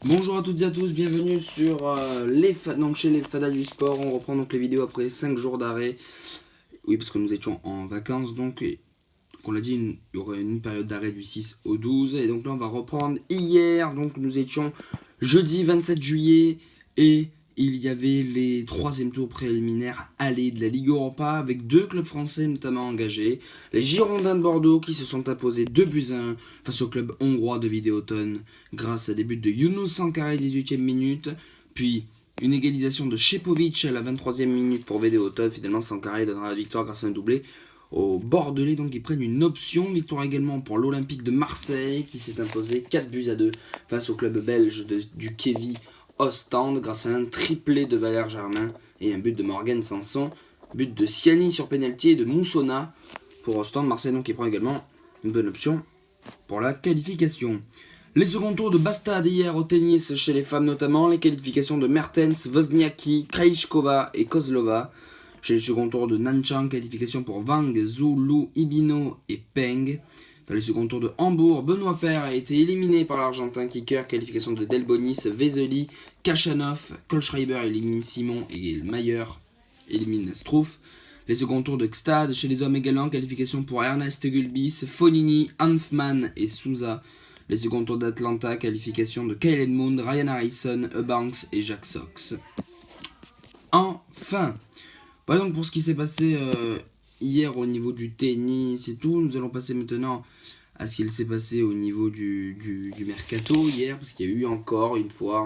Bonjour à toutes et à tous, bienvenue sur chez les Fadas du sport. On reprend donc les vidéos après 5 jours d'arrêt. Oui, parce que nous étions en vacances, donc on l'a dit, il y aurait une période d'arrêt du 6 au 12. Et donc là, on va reprendre hier. Donc nous étions jeudi 27 juillet et il y avait les troisième tours préliminaires aller de la Ligue Europa avec deux clubs français notamment engagés. Les Girondins de Bordeaux qui se sont imposés 2-1 face au club hongrois de Videoton grâce à des buts de Younous Sankara à la 18e minute, puis une égalisation de Shepovic à la 23e minute pour Videoton. Finalement, Sankara donnera la victoire grâce à un doublé aux Bordelais, donc ils prennent une option. Victoire également pour l'Olympique de Marseille qui s'est imposé 4-2 face au club belge du Kévi Ostende grâce à un triplé de Valère Germain et un but de Morgan Sanson. But de Siani sur penalty et de Moussona pour Ostende. Marseille donc qui prend également une bonne option pour la qualification. Les seconds tours de Bastad hier au tennis chez les femmes notamment. Les qualifications de Mertens, Wozniacki, Krejcikova et Kozlova. Chez les seconds tours de Nanchang, qualification pour Wang, Zhu, Lu, Ibino et Peng. Dans les seconds tours de Hambourg, Benoît Paire a été éliminé par l'Argentin kicker. Qualification de Delbonis, Vesely, Kachanov, Kohlschreiber élimine Simon et Mayer élimine Struff. Les seconds tours de Gstad chez les hommes également. Qualification pour Ernest Gulbis, Fonini, Hanfman et Souza. Les seconds tours d'Atlanta, qualification de Kaylen Moon, Ryan Harrison, Eubanks et Jack Sox. Enfin, donc pour ce qui s'est passé hier au niveau du tennis et tout, nous allons passer maintenant à ce qu'il s'est passé au niveau du mercato hier, parce qu'il y a eu encore une fois,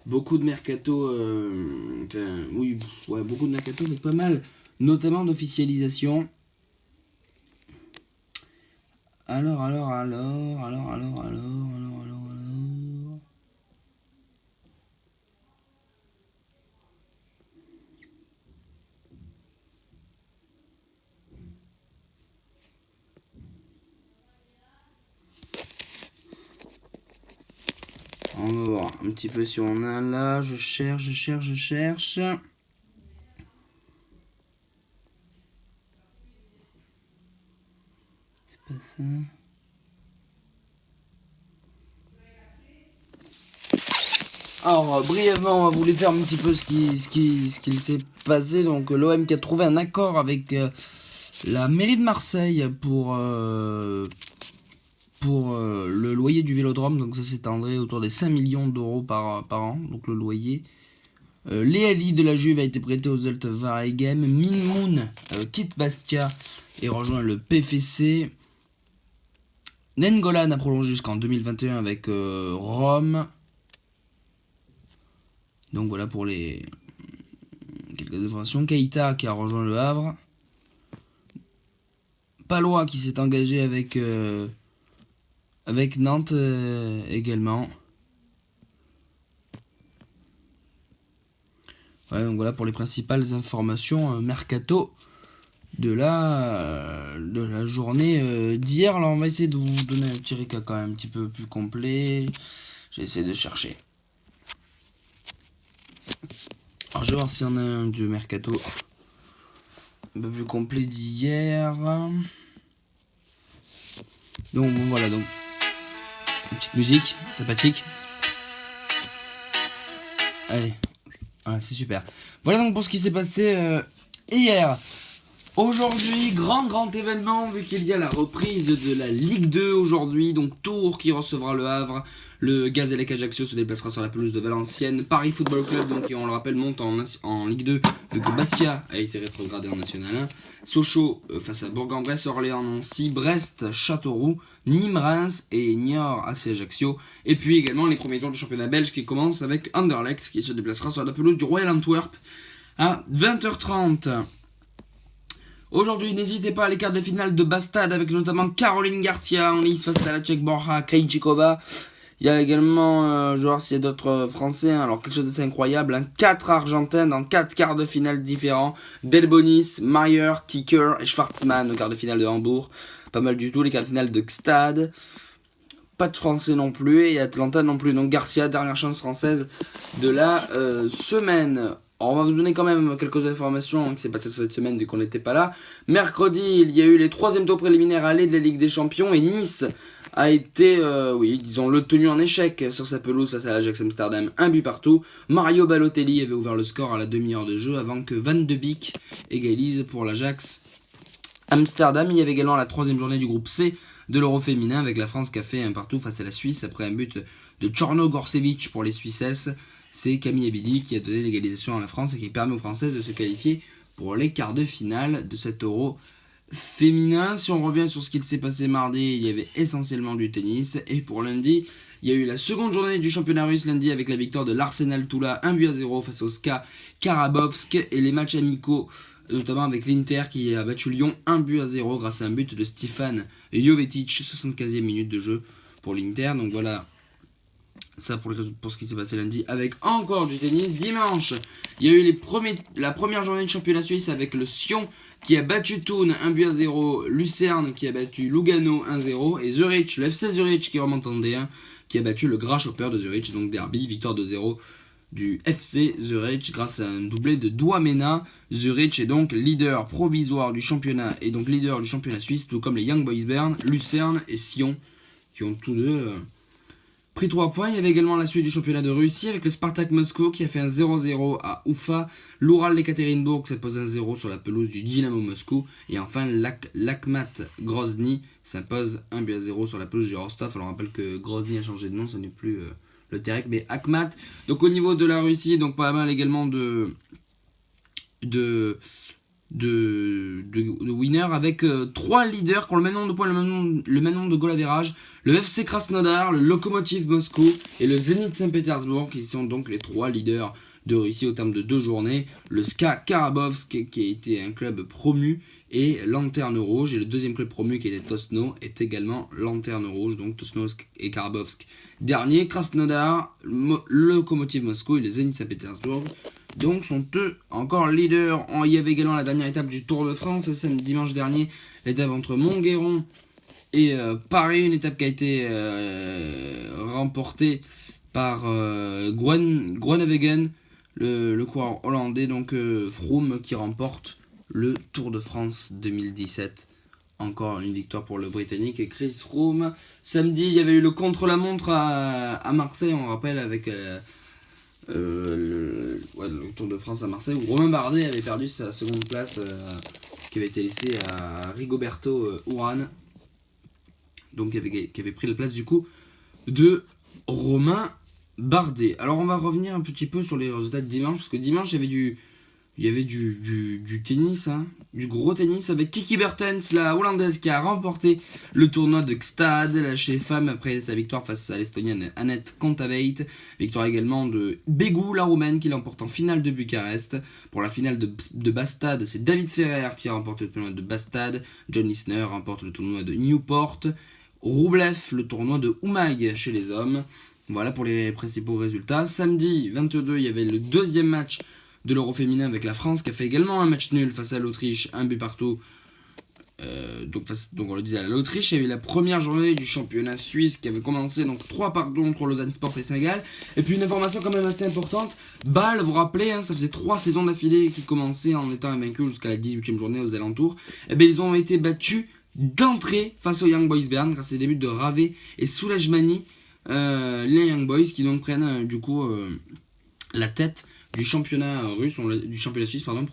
beaucoup de mercato, beaucoup de mercato, mais pas mal, notamment d'officialisation. Alors. On va voir un petit peu si on a là. Je cherche. C'est pas ça. Alors, brièvement, on va vous les faire un petit peu ce qu'il s'est passé. Donc, l'OM qui a trouvé un accord avec la mairie de Marseille pour le loyer du Vélodrome. Donc, ça s'étendrait autour des 5 millions d'euros par an. Donc, le loyer. Leali de la Juve a été prêté aux Zulte Waregem. Minmoun quitte Bastia et rejoint le PFC. Nengolan a prolongé jusqu'en 2021 avec Rome. Donc voilà pour les quelques informations. Keita qui a rejoint le Havre. Palois qui s'est engagé avec Nantes également. Ouais, donc voilà pour les principales informations mercato de la journée d'hier. Alors on va essayer de vous donner un petit récap quand même un petit peu plus complet. J'essaie de chercher. Alors je vais voir s'il y en a un du mercato un peu plus complet d'hier. Donc bon, voilà, donc une petite musique sympathique. Allez, voilà, c'est super. Voilà donc pour ce qui s'est passé hier. Aujourd'hui, grand événement vu qu'il y a la reprise de la Ligue 2 aujourd'hui. Donc Tours qui recevra le Havre. Le Gazélec Ajaccio se déplacera sur la pelouse de Valenciennes. Paris Football Club, donc, et on le rappelle, monte en Ligue 2 vu que Bastia a été rétrogradé en National 1. Sochaux face à Bourg-en-Bresse, Orléans, Nancy, Brest, Châteauroux, Nîmes, Reims et Niort AC Ajaccio. Et puis également les premiers tours du championnat belge qui commencent avec Anderlecht qui se déplacera sur la pelouse du Royal Antwerp à 20h30. Aujourd'hui, n'hésitez pas à les quarts de finale de Bastad avec notamment Caroline Garcia en lice face à la Tchèque Borja Krejcikova. Il y a également, je vais voir s'il y a d'autres Français, alors quelque chose d'assez incroyable, 4 Argentins dans 4 quarts de finale différents. Delbonis, Mayer, Kicker et Schwartzmann au quart de finale de Hambourg. Pas mal du tout, les quarts de finale de Gstad. Pas de Français non plus, et Atlanta non plus. Donc Garcia, dernière chance française de la semaine. Alors on va vous donner quand même quelques informations qui s'est passé cette semaine vu qu'on n'était pas là. Mercredi, il y a eu les 3e tours préliminaires allés de la Ligue des Champions et Nice a été, le tenu en échec sur sa pelouse face à l'Ajax Amsterdam, 1 but partout. Mario Balotelli avait ouvert le score à la demi-heure de jeu avant que Van de Beek égalise pour l'Ajax Amsterdam. Il y avait également la 3e journée du groupe C de l'Euro féminin avec la France qui a fait un partout face à la Suisse après un but de Tchorno Gorcevic pour les Suissesses. C'est Camille Abidi qui a donné l'égalisation à la France et qui permet aux Françaises de se qualifier pour les quarts de finale de cet Euro féminin. Si on revient sur ce qui s'est passé mardi, il y avait essentiellement du tennis. Et pour lundi, il y a eu la seconde journée du championnat russe lundi avec la victoire de l'Arsenal Toula 1-0 face au SKA Karabovsk et les matchs amicaux notamment avec l'Inter qui a battu Lyon 1-0 grâce à un but de Stefan Jovetic, 75e minute de jeu pour l'Inter. Donc voilà, ça pour ce qui s'est passé lundi avec encore du tennis. Dimanche, il y a eu la première journée de championnat suisse avec le Sion qui a battu Thun 1-0, Lucerne qui a battu Lugano 1-0 et Zurich, le FC Zurich qui remonte en D1 qui a battu le Grasshopper de Zurich, donc derby, victoire 2-0 du FC Zurich grâce à un doublé de Douamena. Zurich est donc leader provisoire du championnat et donc leader du championnat suisse, tout comme les Young Boys Bern, Lucerne et Sion qui ont tous deux pris 3 points. Il y avait également la suite du championnat de Russie avec le Spartak Moscou qui a fait un 0-0 à Ufa. L'Ural Ekaterinbourg s'impose 1-0 sur la pelouse du Dynamo Moscou. Et enfin, l'Akhmat Grozny s'impose 1-0 sur la pelouse du Rostov. Alors on rappelle que Grozny a changé de nom, ce n'est plus le Terek, mais Akhmat. Donc au niveau de la Russie, donc pas mal également de winner avec 3 leaders qui ont le même nombre de points, le même nombre de goal average. Le FC Krasnodar, le Lokomotiv Moscou et le Zénith Saint-Pétersbourg qui sont donc les 3 leaders de Russie au terme de 2 journées. Le SKA Karabovsk qui a été un club promu et Lanterne Rouge, et le deuxième club promu qui était Tosno est également Lanterne Rouge, donc Tosno et Karabovsk dernier. Krasnodar, le Lokomotiv Moscou et le Zénith Saint-Pétersbourg donc sont eux encore leaders. Il y avait également la dernière étape du Tour de France, c'est dimanche dernier, l'étape entre Montguéron et Paris, une étape qui a été remportée par Groenewegen, le coureur hollandais, donc Froome qui remporte le Tour de France 2017. Encore une victoire pour le Britannique et Chris Froome. Samedi, il y avait eu le contre-la-montre à Marseille, on rappelle, avec le Tour de France à Marseille, où Romain Bardet avait perdu sa seconde place qui avait été laissée à Rigoberto Urán, donc qui avait pris la place du coup de Romain Bardet. Alors on va revenir un petit peu sur les résultats de dimanche, parce que dimanche il y avait du tennis, du gros tennis, avec Kiki Bertens, la hollandaise, qui a remporté le tournoi de Gstaad chez les femmes après sa victoire face à l'estonienne Anett Kontaveit. Victoire également de Begu, la roumaine, qui l'emporte en finale de Bucarest. Pour la finale de Bastad, c'est David Ferrer qui a remporté le tournoi de Bastad. John Isner remporte le tournoi de Newport. Rublev, le tournoi de Umag chez les hommes. Voilà pour les principaux résultats. Samedi 22, il y avait le deuxième match de l'Euro féminin avec la France qui a fait également un match nul face à l'Autriche, 1 but partout. Donc on le disait, à l'Autriche. Il y avait la première journée du championnat suisse qui avait commencé, donc 3 partons entre Lausanne Sport et Saint-Gall. Et puis une information quand même assez importante, Bâle, vous vous rappelez, ça faisait 3 saisons d'affilée qui commençaient en étant invaincus jusqu'à la 18e journée aux alentours. Et bien ils ont été battus d'entrée face aux Young Boys Bern grâce à des buts de Ravé et Soulajmani, les Young Boys qui donc prennent du coup la tête du championnat russe, du championnat suisse, pardon, la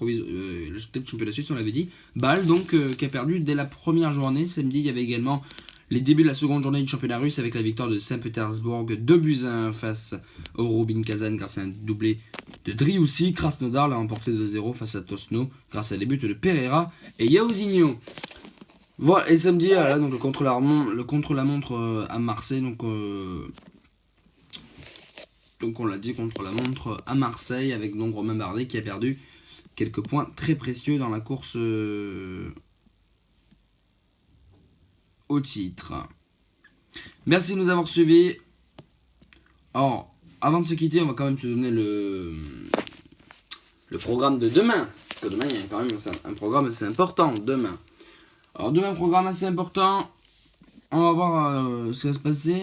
tête du championnat suisse, on l'avait dit. Bâle donc qui a perdu dès la première journée. Samedi, il y avait également les débuts de la seconde journée du championnat russe avec la victoire de Saint-Pétersbourg 2-1 face au Rubin Kazan grâce à un doublé de Driussi. Krasnodar l'a remporté 2-0 face à Tosno grâce à des buts de Pereira et Yaouzinho. Voilà, et samedi, voilà, donc le contre-la-montre à Marseille, donc on l'a dit, contre-la-montre à Marseille, avec donc Romain Bardet qui a perdu quelques points très précieux dans la course au titre. Merci de nous avoir suivis. Alors, avant de se quitter, on va quand même se donner le programme de demain, parce que demain, il y a quand même un programme assez important, demain. Alors demain, programme assez important. On va voir ce qui va se passer.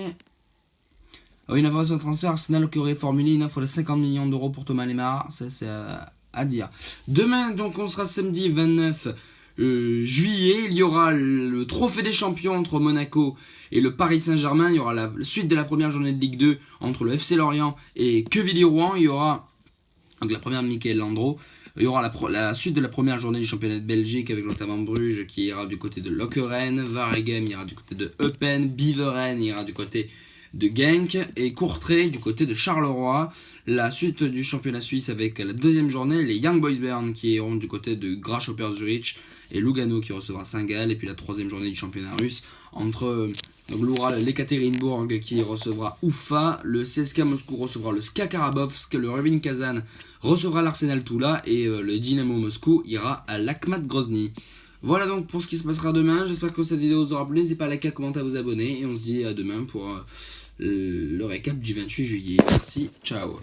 Une information de transfert, Arsenal qui aurait formulé une offre de 50 millions d'euros pour Thomas Lemar, ça c'est à dire. Demain, donc on sera samedi 29 juillet, il y aura le trophée des champions entre Monaco et le Paris Saint-Germain. Il y aura la suite de la première journée de Ligue 2 entre le FC Lorient et Quevilly-Rouen. Il y aura donc la première de Michael Landreau. Il y aura la suite de la première journée du championnat de Belgique avec notamment Bruges qui ira du côté de Lokeren, Waregem ira du côté de Eupen, Beveren ira du côté de Genk et Courtrai du côté de Charleroi. La suite du championnat suisse avec la deuxième journée, les Young Boys Bern qui iront du côté de Grasshopper Zurich et Lugano qui recevra Saint-Gall. Et puis la troisième journée du championnat russe entre l'Ural, l'Ekaterinbourg qui recevra Ufa, le CSKA Moscou recevra le SKA Karabovsk, le Rubin Kazan recevra l'Arsenal Toula et le Dynamo Moscou ira à l'Akhmat Grozny. Voilà donc pour ce qui se passera demain. J'espère que cette vidéo vous aura plu. N'hésitez pas à liker, à commenter, à vous abonner et on se dit à demain pour le récap du 28 juillet. Merci, ciao.